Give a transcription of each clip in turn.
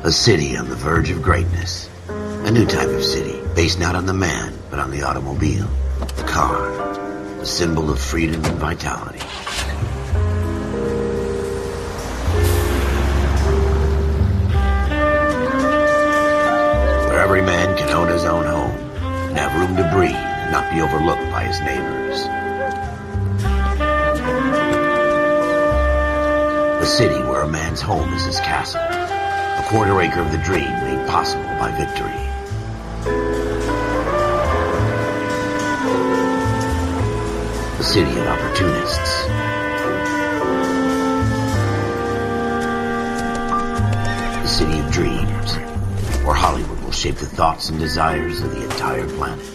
A city on the verge of greatness. A new type of city, based not on the man, but on the automobile. The car. A symbol of freedom and vitality. Where every man can own his own home, and have room to breathe, and not be overlooked by his neighbors. A city where a man's home is his castle. A quarter acre of the dream made possible by victory. A city of opportunists. A city of dreams, where Hollywood will shape the thoughts and desires of the entire planet.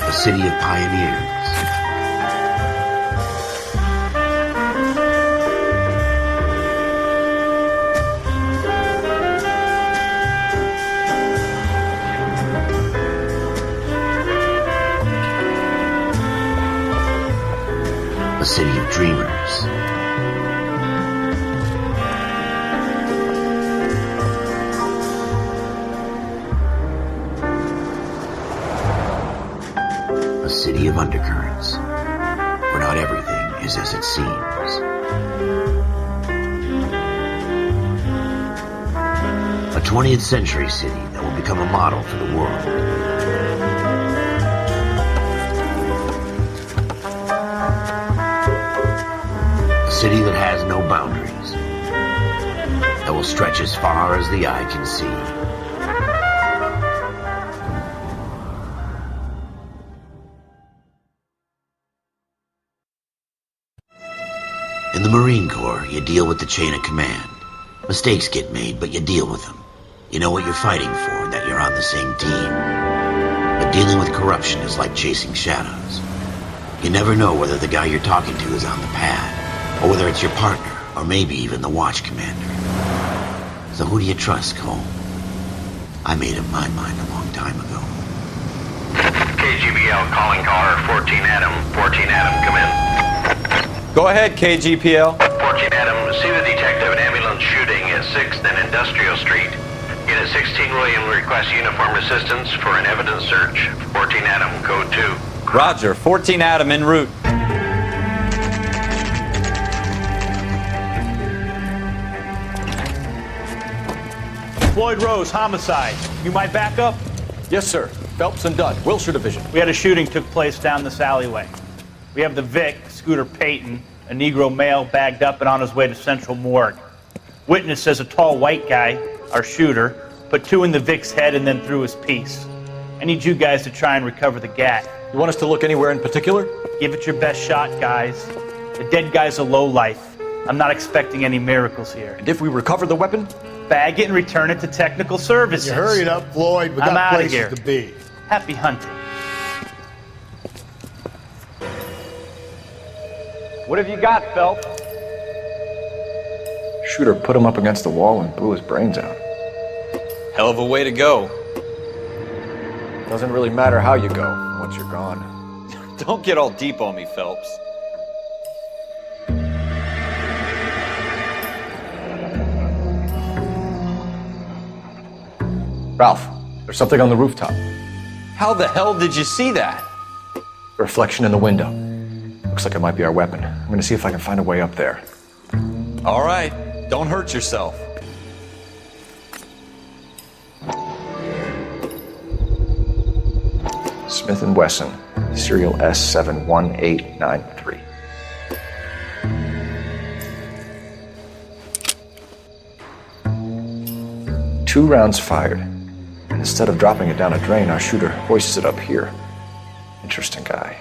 A city of pioneers. A city of dreamers. A city of undercurrents, where not everything is as it seems. A 20th century city that will become a model for the world. A city that has no boundaries, that will stretch as far as the eye can see. In the Marine Corps, you deal with the chain of command. Mistakes get made, but you deal with them. You know what you're fighting for, that you're on the same team. But dealing with corruption is like chasing shadows. You never know whether the guy you're talking to is on the pad, or whether it's your partner, or maybe even the watch commander. So who do you trust, Cole? I made up my mind a long time ago. KGBL calling caller 14 Adam. 14 Adam, come in. Go ahead, KGPL. 14 Adam, see the detective an ambulance shooting at 6th and Industrial Street. Unit 16 William requests uniform assistance for an evidence search. 14 Adam, code 2. Roger, 14 Adam en route. Floyd Rose, homicide. You might back up? Yes, sir. Phelps and Dunn, Wilshire Division. We had a shooting took place down this alleyway. We have the Vic, Scooter Payton, a Negro male bagged up and on his way to Central Morgue. Witness says a tall white guy, our shooter, put 2 in the Vic's head and then threw his piece. I need you guys to try and recover the gat. You want us to look anywhere in particular? Give it your best shot, guys. The dead guy's a lowlife. I'm not expecting any miracles here. And if we recover the weapon? Bag it and return it to technical services. You hurried up, Floyd. We I'm got outta places here. to be. Happy hunting. What have you got, Phelps? Shooter put him up against the wall and blew his brains out. Hell of a way to go. Doesn't really matter how you go once you're gone. Don't get all deep on me, Phelps. Ralph, there's something on the rooftop. How the hell did you see that? A reflection in the window. Looks like it might be our weapon. I'm gonna see if I can find a way up there. All right, don't hurt yourself. Smith & Wesson, serial S71893. Two rounds fired. And instead of dropping it down a drain, our shooter hoists it up here. Interesting guy.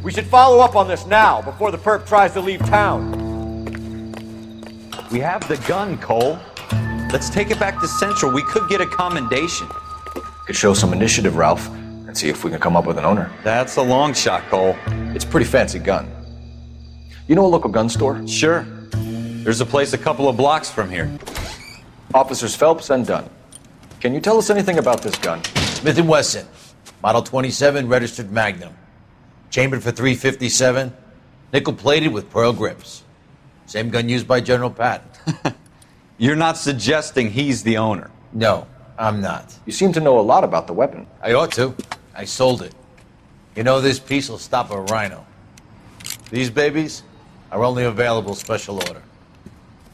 We should follow up on this now, before the perp tries to leave town. We have the gun, Cole. Let's take it back to Central. We could get a commendation. Could show some initiative, Ralph, and see if we can come up with an owner. That's a long shot, Cole. It's a pretty fancy gun. You know a local gun store? Sure. There's a place a couple of blocks from here. Officers Phelps and Dunn. Can you tell us anything about this gun? Smith & Wesson, Model 27, registered Magnum. Chambered for .357, nickel-plated with pearl grips. Same gun used by General Patton. You're not suggesting he's the owner? No, I'm not. You seem to know a lot about the weapon. I ought to. I sold it. You know, this piece will stop a rhino. These babies are only available special order.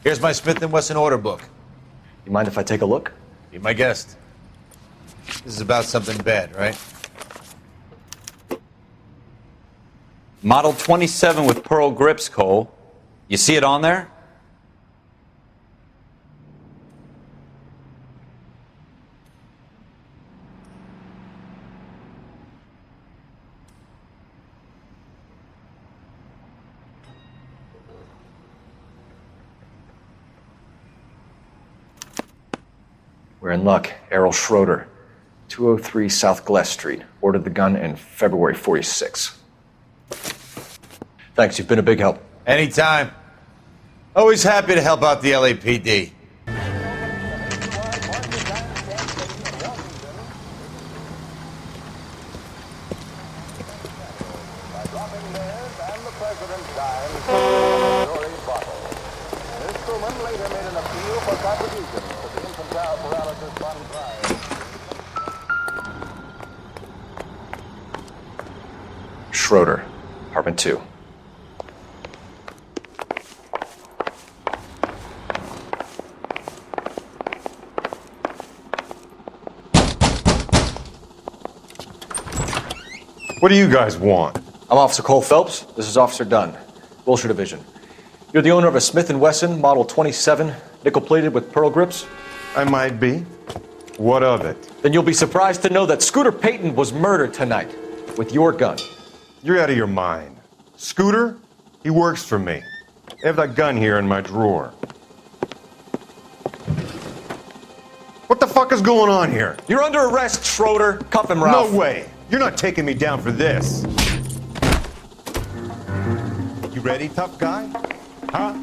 Here's my Smith & Wesson order book. You mind if I take a look? Be my guest. This is about something bad, right? Model 27 with pearl grips, Cole. You see it on there? We're in luck. Errol Schroeder, 203 South Gless Street. Ordered the gun in February '46. Thanks, you've been a big help. Anytime. Always happy to help out the LAPD. Schroeder, apartment 2. What do you guys want? I'm Officer Cole Phelps. This is Officer Dunn, Wilshire Division. You're the owner of a Smith & Wesson Model 27, nickel-plated with pearl grips? I might be. What of it? Then you'll be surprised to know that Scooter Payton was murdered tonight with your gun. You're out of your mind. Scooter? He works for me. I have that gun here in my drawer. What the fuck is going on here? You're under arrest, Schroeder. Cuff him, Ralph. No way. You're not taking me down for this. You ready, tough guy? Huh?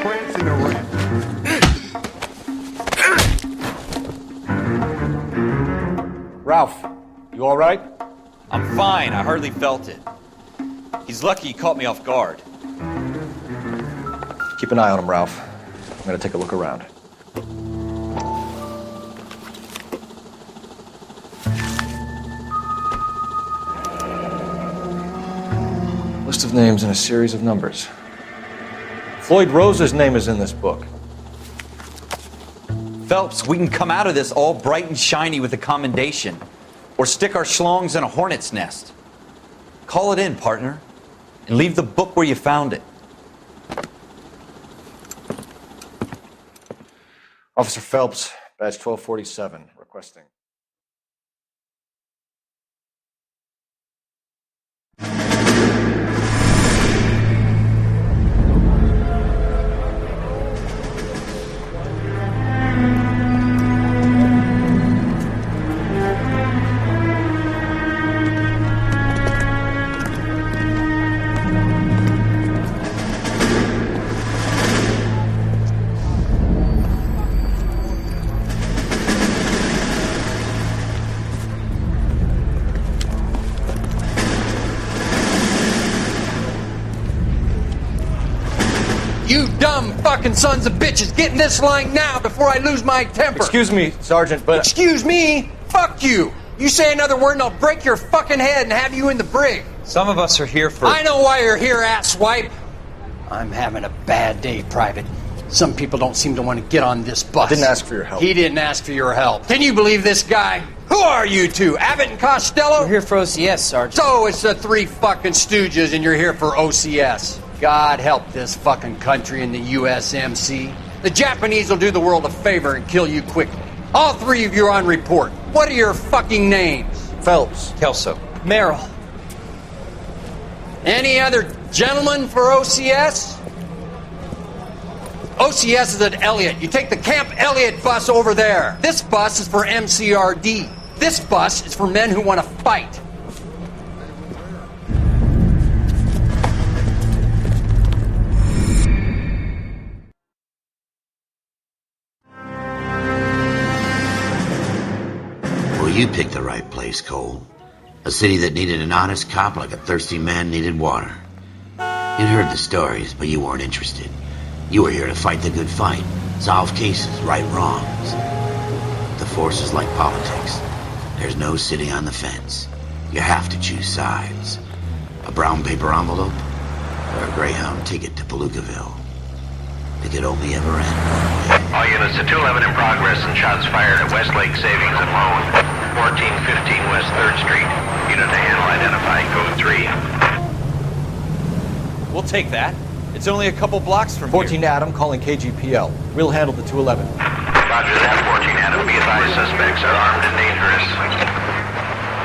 Prancing around. Ralph, you all right? I'm fine. I hardly felt it. He's lucky he caught me off guard. Keep an eye on him, Ralph. I'm gonna take a look around. List of names and a series of numbers. Floyd Rose's name is in this book. Phelps, we can come out of this all bright and shiny with a commendation. Or stick our schlongs in a hornet's nest. Call it in, partner. And leave the book where you found it. Officer Phelps, badge 1247, requesting. You dumb fucking sons of bitches, get in this line now before I lose my temper. Excuse me, Sergeant, but... Excuse me? Fuck you. You say another word and I'll break your fucking head and have you in the brig. Some of us are here for... I know why you're here, asswipe. I'm having a bad day, Private. Some people don't seem to want to get on this bus. Didn't ask for your help. He didn't ask for your help. Can you believe this guy? Who are you two? Abbott and Costello? We're here for OCS, Sergeant. So it's the three fucking stooges and you're here for OCS. God help this fucking country and the USMC. The Japanese will do the world a favor and kill you quickly. All three of you are on report. What are your fucking names? Phelps. Kelso. Merrill. Any other gentlemen for OCS? OCS is at Elliott. You take the Camp Elliott bus over there. This bus is for MCRD. This bus is for men who want to fight. Well, you picked the right place, Cole. A city that needed an honest cop like a thirsty man needed water. You'd heard the stories, but you weren't interested. You were here to fight the good fight, solve cases, right wrongs. The force is like politics. There's no sitting on the fence. You have to choose sides. A brown paper envelope or a Greyhound ticket to Palookaville. It could only ever end one way. All units to 211 in progress and shots fired at Westlake Savings and Loan, 1415 West 3rd Street. Unit to handle identify code 3. We'll take that. It's only a couple blocks from 14 here. Adam calling KGPL. We'll handle the 211. Roger that, 14 Adam. Be advised, suspects are armed and dangerous.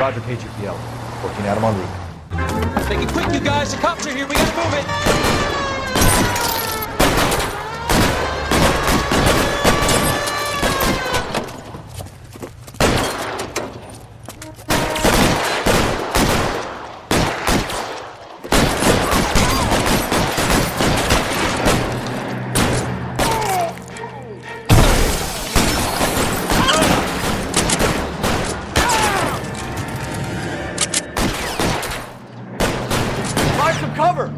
Roger KGPL. 14 Adam en route. Make it quick, you guys. The cops are here. We gotta move it. Cover!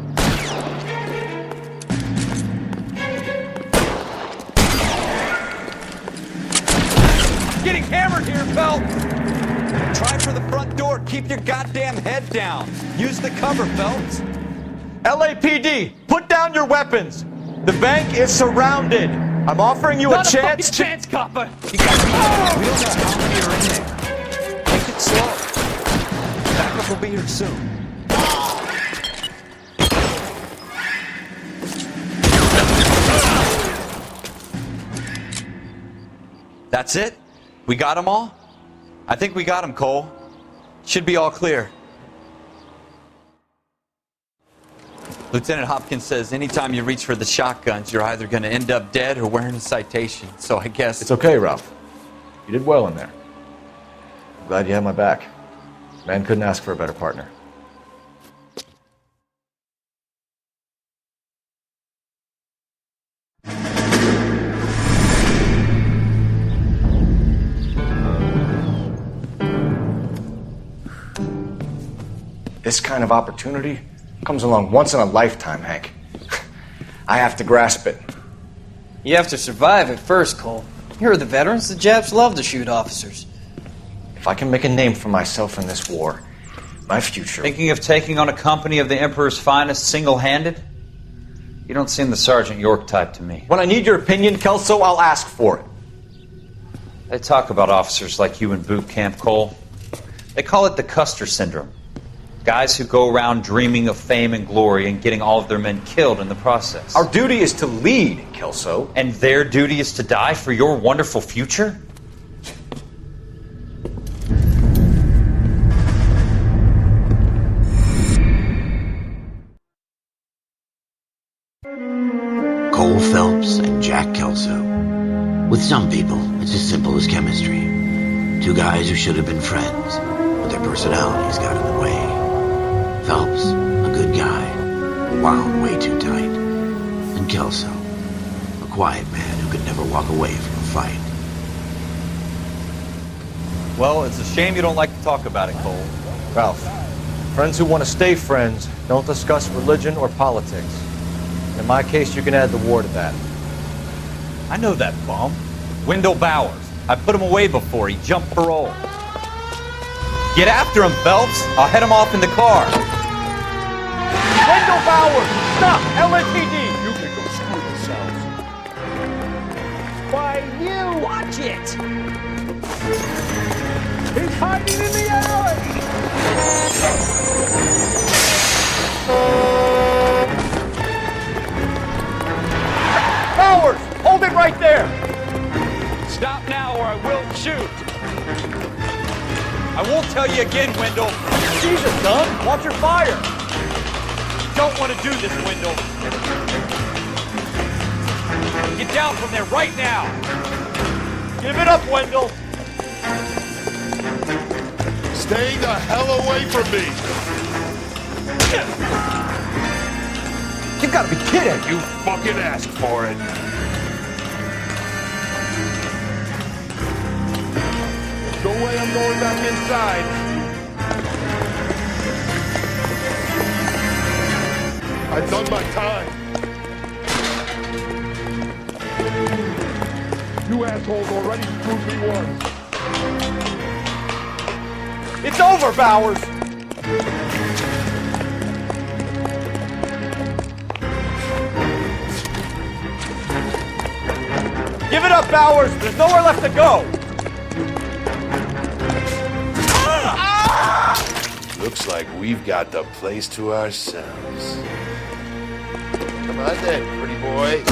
Getting hammered here, Phelps. Try for the front door. Keep your goddamn head down. Use the cover, Phelps. LAPD, put down your weapons. The bank is surrounded. I'm offering you Not a chance fucking chance, copper. You gotta be. We don't know how many are in there. Take it slow. Backup will be here soon. That's it? We got them all? I think we got them, Cole. Should be all clear. Lieutenant Hopkins says anytime you reach for the shotguns, you're either going to end up dead or wearing a citation. So I guess... It's okay, Ralph. You did well in there. I'm glad you had my back. Man couldn't ask for a better partner. This kind of opportunity comes along once in a lifetime, Hank. I have to grasp it. You have to survive it first, Cole. Here are the veterans. The Japs love to shoot officers. If I can make a name for myself in this war, my future... Thinking of taking on a company of the Emperor's finest single-handed? You don't seem the Sergeant York type to me. When I need your opinion, Kelso, I'll ask for it. They talk about officers like you in boot camp, Cole. They call it the Custer Syndrome. Guys who go around dreaming of fame and glory and getting all of their men killed in the process. Our duty is to lead, Kelso. And their duty is to die for your wonderful future? Cole Phelps and Jack Kelso. With some people, it's as simple as chemistry. Two guys who should have been friends, but their personalities got in the way. Phelps, a good guy, wound way too tight. And Kelso, a quiet man who could never walk away from a fight. Well, it's a shame you don't like to talk about it, Cole. Ralph, friends who want to stay friends don't discuss religion or politics. In my case, you can add the war to that. I know that bum. Wendell Bowers. I put him away before. He jumped parole. Get after him, Phelps. I'll head him off in the car. Wendell Bowers! Stop! LAPD! You can go screw yourselves. Why, you! Watch it. He's hiding in the alley! Bowers! Hold it right there! Stop now or I will shoot. I won't tell you again, Wendell. Jesus, son! Watch your fire! Don't want to do this, Wendell. Get down from there right now! Give it up, Wendell! Stay the hell away from me! You gotta be kidding! You fucking asked for it! No way I'm going back inside! I've done my time! You assholes already screwed me once! It's over, Bowers! Give it up, Bowers! There's nowhere left to go! Looks like we've got the place to ourselves. Come on then, pretty boy.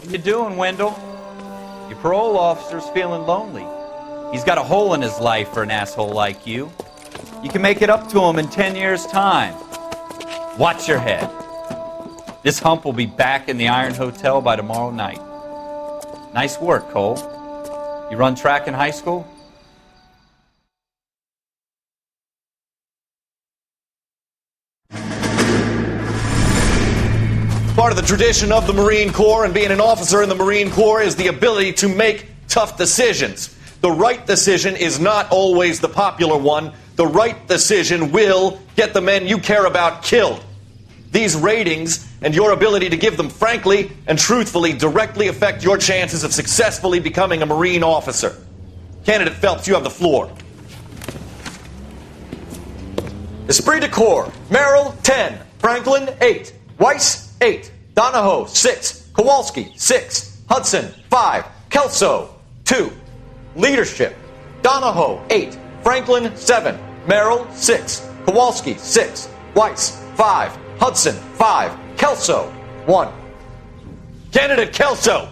What you doing, Wendell? Your parole officer's feeling lonely. He's got a hole in his life for an asshole like you. You can make it up to him in 10 years' time. Watch your head. This hump will be back in the Iron Hotel by tomorrow night. Nice work, Cole. You run track in high school? Part of the tradition of the Marine Corps and being an officer in the Marine Corps is the ability to make tough decisions. The right decision is not always the popular one. The right decision will get the men you care about killed. These ratings and your ability to give them frankly and truthfully directly affect your chances of successfully becoming a Marine officer. Candidate Phelps, you have the floor. Esprit de Corps, Merrill, 10. Franklin, 8. Weiss, 8. Donahoe, 6. Kowalski, 6. Hudson, 5. Kelso, 2. Leadership, Donahoe, 8. Franklin, 7. Merrill, 6. Kowalski, 6. Weiss, 5. Hudson, 5. Kelso, 1. Candidate Kelso!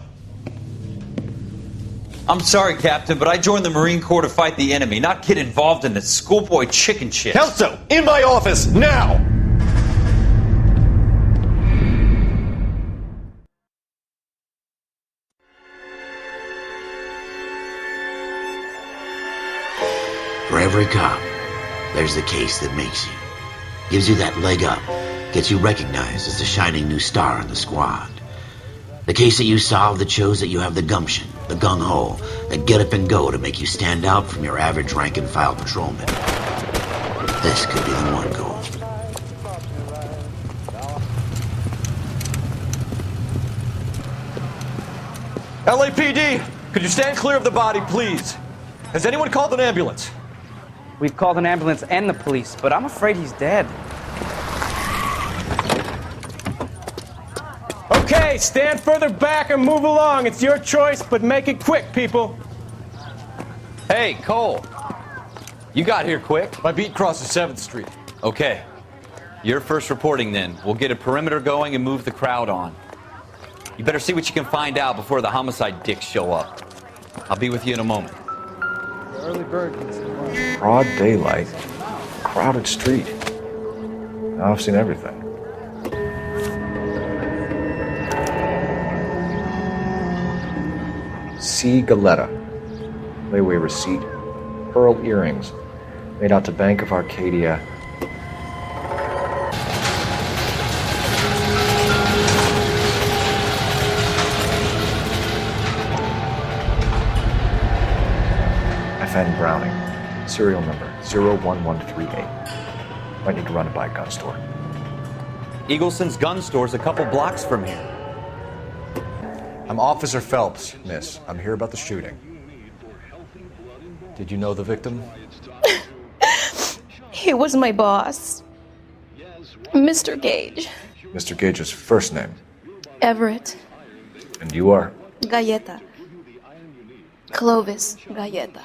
I'm sorry, Captain, but I joined the Marine Corps to fight the enemy, not get involved in this schoolboy chicken shit. Kelso, in my office, now! For every cop, there's the case that makes you. Gives you that leg up. Gets you recognized as the shining new star in the squad. The case that you solve that shows that you have the gumption, the gung-ho, that get up and go to make you stand out from your average rank-and-file patrolman. This could be the one, Cole. LAPD, could you stand clear of the body, please? Has anyone called an ambulance? We've called an ambulance and the police, but I'm afraid he's dead. Okay, stand further back and move along. It's your choice, but make it quick, people. Hey, Cole. You got here quick. My beat crosses 7th Street. Okay. You're first reporting then. We'll get a perimeter going and move the crowd on. You better see what you can find out before the homicide dicks show up. I'll be with you in a moment. The early bird can see one. Broad daylight. Crowded street. Now I've seen everything. C. Galetta. Layaway receipt. Pearl earrings. Made out to Bank of Arcadia. FN Browning. Serial number 01138. Might need to run it by a gun store. Eagleson's gun store's a couple blocks from here. I'm Officer Phelps, miss. I'm here about the shooting. Did you know the victim? He was my boss. Mr. Gage. Mr. Gage's first name. Everett. And you are? Galleta. Clovis Galleta.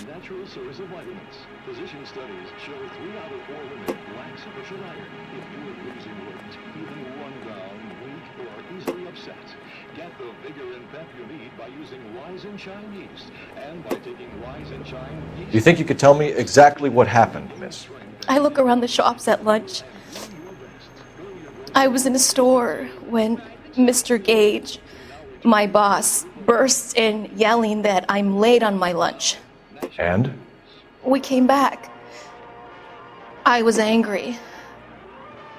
Natural source of vitamins. Physician studies show 3 out of 4 women lack sufficient iron. If you are losing weight, feeling run down, weak, or easily upset, set. Get the vigor and pep you need by using Rise and Shine yeast. And by taking Rise and Shine yeast... Do you think you could tell me exactly what happened, miss? I look around the shops at lunch. I was in a store when Mr. Gage, my boss, bursts in yelling that I'm late on my lunch. And? We came back. I was angry.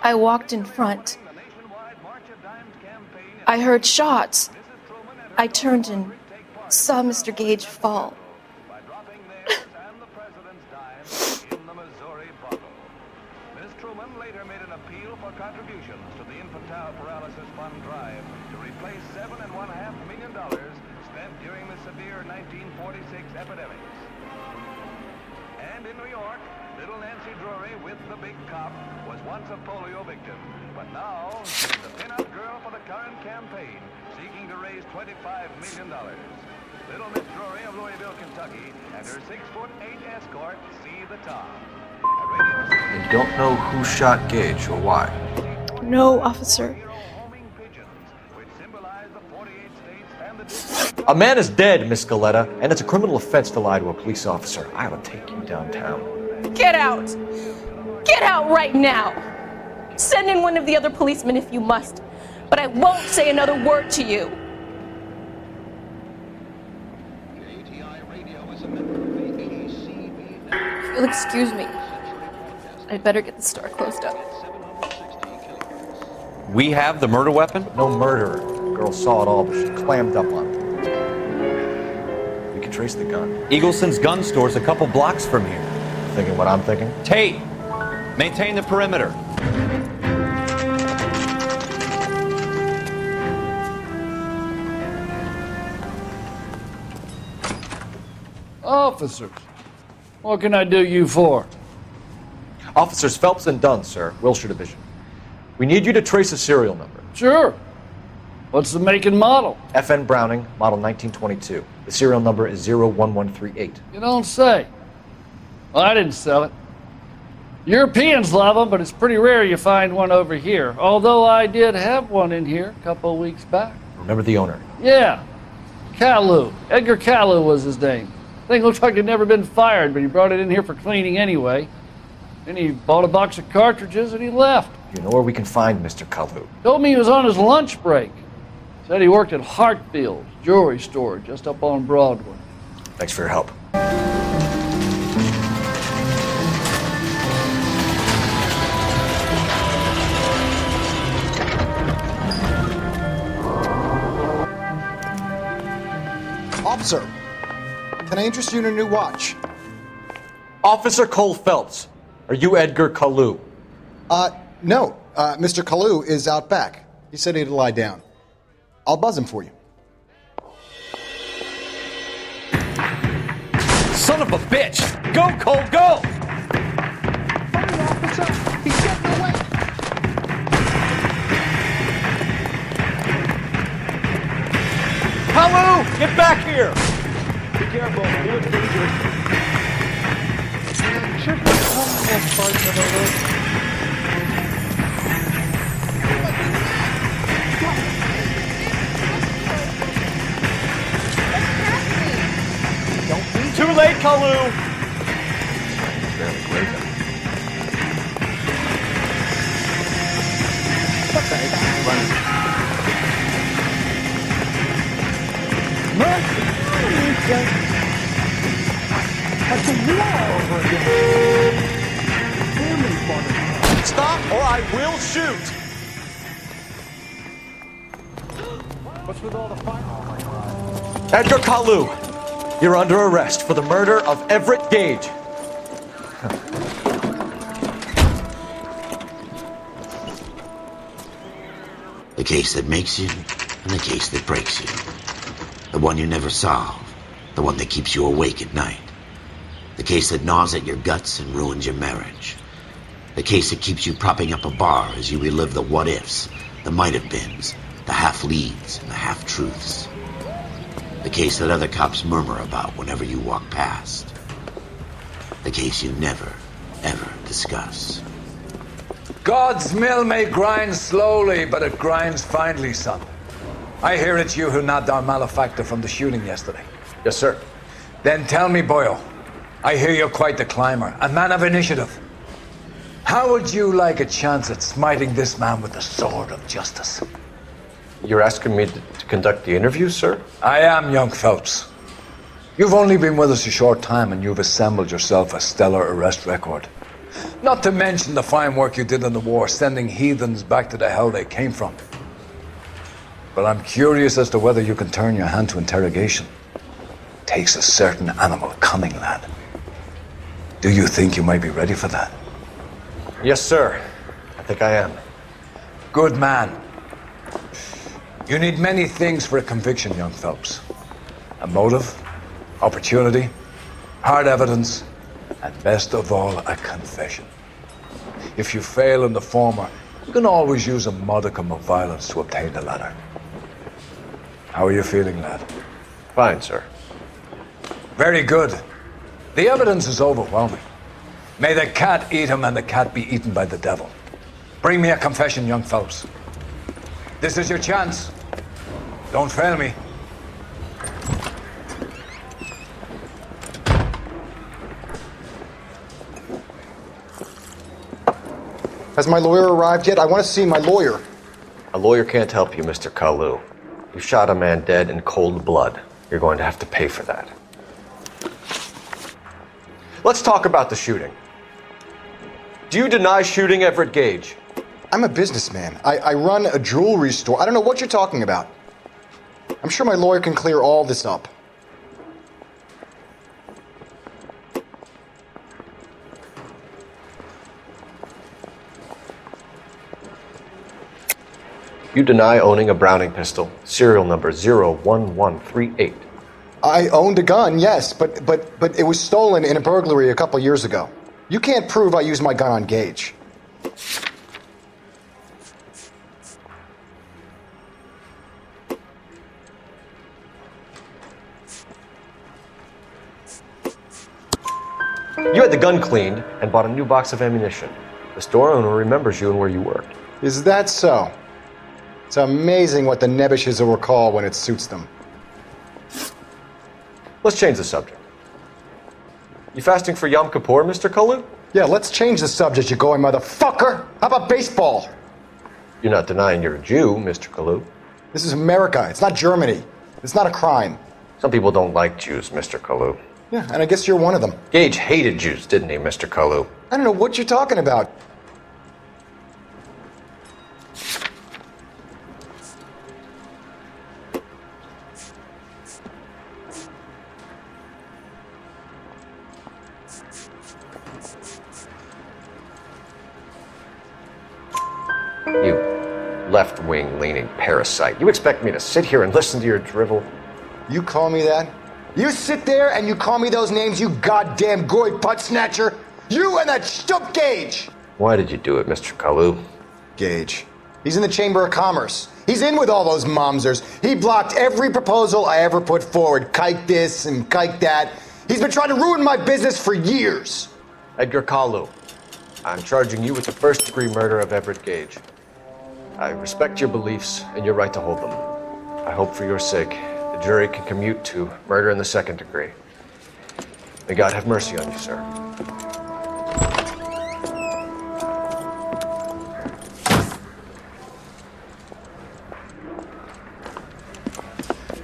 I walked in front. I heard shots. I turned and saw Mr. Gage fall. Ms. Truman later made an appeal for contributions to the Infantile Paralysis Fund drive to replace $7.5 million spent during the severe 1946 epidemics. And in New York, little Nancy Drury with the big cop was once a polio victim, but now she's the pin-up girl for the current campaign, seeking to raise $25 million. Little Miss Drury of Louisville, Kentucky, and her 6'8" escort see the top. And you don't know who shot Gage or why? No, officer. A man is dead, Miss Galetta, and it's a criminal offense to lie to a police officer. I will take you downtown. Get out! Get out right now! Send in one of the other policemen if you must, but I won't say another word to you. If you'll excuse me, I'd better get the store closed up. We have the murder weapon? No murderer. The girl saw it all, but she clammed up on it. We can trace the gun. Eagleson's gun store's a couple blocks from here. Thinking what I'm thinking? Tate, maintain the perimeter. Officers, what can I do you for? Officers Phelps and Dunn, sir, Wilshire Division. We need you to trace a serial number. Sure. What's the make and model? FN Browning, model 1922. The serial number is 01138. You don't say. Well, I didn't sell it. Europeans love them, but it's pretty rare you find one over here. Although I did have one in here a couple of weeks back. Remember the owner? Yeah. Caillou. Edgar Caillou was his name. Thing looks like it'd never been fired, but he brought it in here for cleaning anyway. Then he bought a box of cartridges and he left. You know where we can find Mr. Caillou? Told me he was on his lunch break. Said he worked at Hartfield's jewelry store just up on Broadway. Thanks for your help. Officer, can I interest you in a new watch? Officer Cole Phelps, are you Edgar Caillou? No. Mr. Caillou is out back. He said he'd lie down. I'll buzz him for you. Son of a bitch! Go, Cole, go! Hurry, officer! He's getting away! Caillou, get back here! Be careful. He looks dangerous. Too late, Caillou! Barely grazing. Stop or I will shoot! What's with all the fire? Edgar Caillou, you're under arrest for the murder of Everett Gage. The case that makes you and the case that breaks you. The one you never solve. The one that keeps you awake at night. The case that gnaws at your guts and ruins your marriage. The case that keeps you propping up a bar as you relive the what-ifs, the might-have-beens, the half-leads, and the half-truths. The case that other cops murmur about whenever you walk past. The case you never, ever discuss. God's mill may grind slowly, but it grinds finely, son. I hear it's you who nabbed our malefactor from the shooting yesterday. Yes, sir. Then tell me, Boyle, I hear you're quite the climber, a man of initiative. How would you like a chance at smiting this man with the sword of justice? You're asking me to conduct the interview, sir? I am, young Phelps. You've only been with us a short time and you've assembled yourself a stellar arrest record. Not to mention the fine work you did in the war, sending heathens back to the hell they came from. But I'm curious as to whether you can turn your hand to interrogation. Takes a certain animal cunning, lad. Do you think you might be ready for that? Yes, sir. I think I am. Good man. You need many things for a conviction, young Phelps. A motive, opportunity, hard evidence, and best of all, a confession. If you fail in the former, you can always use a modicum of violence to obtain the latter. How are you feeling, lad? Fine, sir. Very good. The evidence is overwhelming. May the cat eat him and the cat be eaten by the devil. Bring me a confession, young Phelps. This is your chance. Don't fail me. Has my lawyer arrived yet? I want to see my lawyer. A lawyer can't help you, Mr. Kalu. You shot a man dead in cold blood. You're going to have to pay for that. Let's talk about the shooting. Do you deny shooting Everett Gage? I'm a businessman. I run a jewelry store. I don't know what you're talking about. I'm sure my lawyer can clear all this up. You deny owning a Browning pistol, serial number 01138. I owned a gun, yes, but it was stolen in a burglary a couple years ago. You can't prove I used my gun on Gage. You had the gun cleaned and bought a new box of ammunition. The store owner remembers you and where you worked. Is that so? It's amazing what the Nebbishes will recall when it suits them. Let's change the subject. You fasting for Yom Kippur, Mr. Kalu? Yeah, let's change the subject, you going motherfucker. How about baseball? You're not denying you're a Jew, Mr. Kalu. This is America. It's not Germany. It's not a crime. Some people don't like Jews, Mr. Kalu. Yeah, and I guess you're one of them. Gage hated Jews, didn't he, Mr. Kalu? I don't know what you're talking about. You left-wing leaning parasite. You expect me to sit here and listen to your drivel? You call me that? You sit there and you call me those names, you goddamn goy putt snatcher? You and that stup Gage! Why did you do it, Mr. Kalu? Gage. He's in the Chamber of Commerce. He's in with all those momsers. He blocked every proposal I ever put forward. Kike this and kike that. He's been trying to ruin my business for years. Edgar Kalu, I'm charging you with the first-degree murder of Everett Gage. I respect your beliefs and your right to hold them. I hope for your sake the jury can commute to murder in the second degree. May God have mercy on you, sir.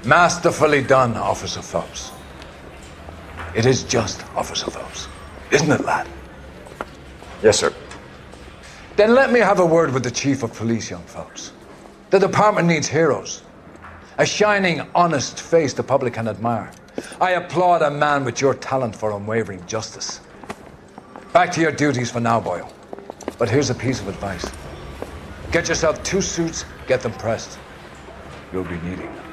Masterfully done, Officer Phelps. It is just Officer Phelps, isn't it, lad? Yes, sir. Then let me have a word with the Chief of Police, young Phelps. The department needs heroes. A shining, honest face the public can admire. I applaud a man with your talent for unwavering justice. Back to your duties for now, Boyle. But here's a piece of advice. Get yourself 2 suits, get them pressed. You'll be needing them.